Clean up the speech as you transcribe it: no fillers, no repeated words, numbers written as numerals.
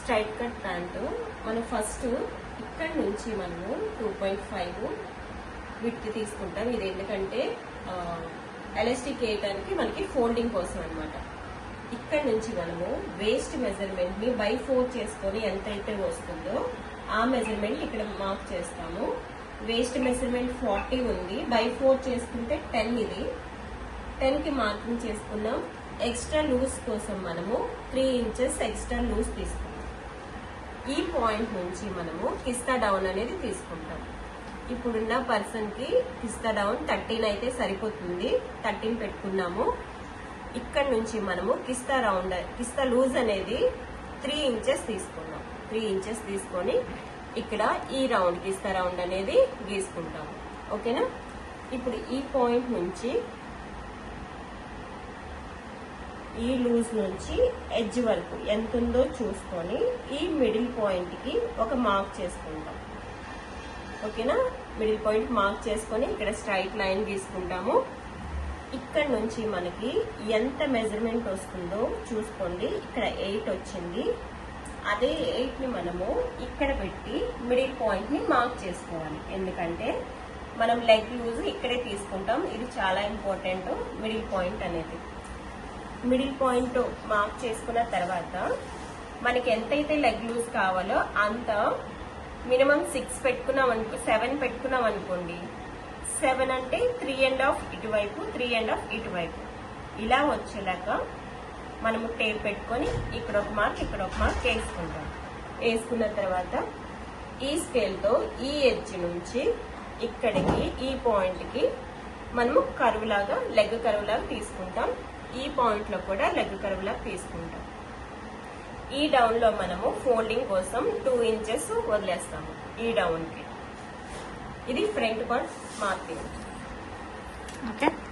Straight cut pant మనం first ఇక్కడ నుంచి మనము 2.5 విడ్త్ తీసుకుంటాం. ఇది ఎందుకంటే ఎలాస్టిక్ వేయడానికి మనకి ఫోల్డింగ్ కోసం అన్నమాట. ఇక్కడ నుంచి మనము వేస్ట్ మెజర్మెంట్ ని బై 4 చేసుకొని ఎంతైతే వస్తుందో ఆ మెజర్మెంట్ ఇక్కడ మార్క్ చేస్తాము. వేస్ట్ మెజర్మెంట్ 40 ఉంది, బై 4 చేసుకుంటే 10. ఇది 10 కి మార్కింగ్ చేసుకున్నాం. ఎక్స్ట్రా లూజ్ కోసం మనము 3 ఇంచెస్ ఎక్స్ట్రా లూజ్ తీసుకున్నాం. ఈ పాయింట్ నుంచి మనము కిస్తా డౌన్ అనేది తీసుకుంటాం. ఇప్పుడున్న పర్సన్ కి కిస్తా డౌన్ 13 అయితే సరిపోతుంది. 13 పెట్టుకున్నాము. ఇక్కడ నుంచి మనము కిస్తా లూజ్ అనేది 3 ఇంచెస్ తీసుకున్నాం. 3 ఇంచెస్ తీసుకొని ఇక్కడ ఈ రౌండ్ కిస్తా రౌండ్ అనేది గీసుకుంటాం. ఓకేనా? ఇప్పుడు ఈ పాయింట్ నుంచి ఈ లూజ్ నుంచి ఎడ్జ్ వరకు ఎంత ఉందో చూసుకొని ఈ మిడిల్ పాయింట్ కి ఒక మార్క్ చేసుకుంటాం. ఓకేనా? మిడిల్ పాయింట్ మార్క్ చేసుకొని ఇక్కడ స్ట్రైట్ లైన్ గీసుకుంటాము. ఇక్కడ నుంచి మనకి ఎంత మెజర్మెంట్ వస్తుందో చూసుకోండి. ఇక్కడ 8 వచ్చింది. అదే 8 ని మనము ఇక్కడ పెట్టి మిడిల్ పాయింట్ ని మార్క్ చేసుకోవాలి. ఎందుకంటే మనం లెగ్ లూజ్ ఇక్కడే తీసుకుంటాం. ఇది చాలా ఇంపార్టెంట్. మిడిల్ పాయింట్ అనేది మిడిల్ పాయింట్ మార్క్ చేసుకున్న తర్వాత మనకి ఎంతైతే లెగ్ లూజ్ కావాలో అంత మినిమం 6 పెట్టుకున్నాం అనుకో, 7 పెట్టుకున్నాం అనుకోండి. 7 అంటే 3.5 ఇటువైపు, 3.5 ఇటువైపు, ఇలా వచ్చేలాగా మనము టేప్ పెట్టుకొని ఇక్కడ ఒక మార్క్ ఇక్కడ ఒక మార్క్ వేసుకుంటాం. వేసుకున్న తర్వాత ఈ స్కేల్ తో ఈ ఎడ్జ్ నుంచి ఇక్కడికి ఈ పాయింట్ కి మనము కర్వ్ లాగా లెగ్ కర్వ్ లాగా తీసుకుంటాం. ఈ పాయింట్ లో కూడా లెగ్ కర్వ్ లాగా తీసుకుంటాం. ఈ డౌన్ లో మనము ఫోల్డింగ్ కోసం 2 ఇంచెస్ వదిలేస్తాము. ఈ డౌన్ కి ఇది ఫ్రంట్ పార్ట్ మార్కింగ్. ఓకే.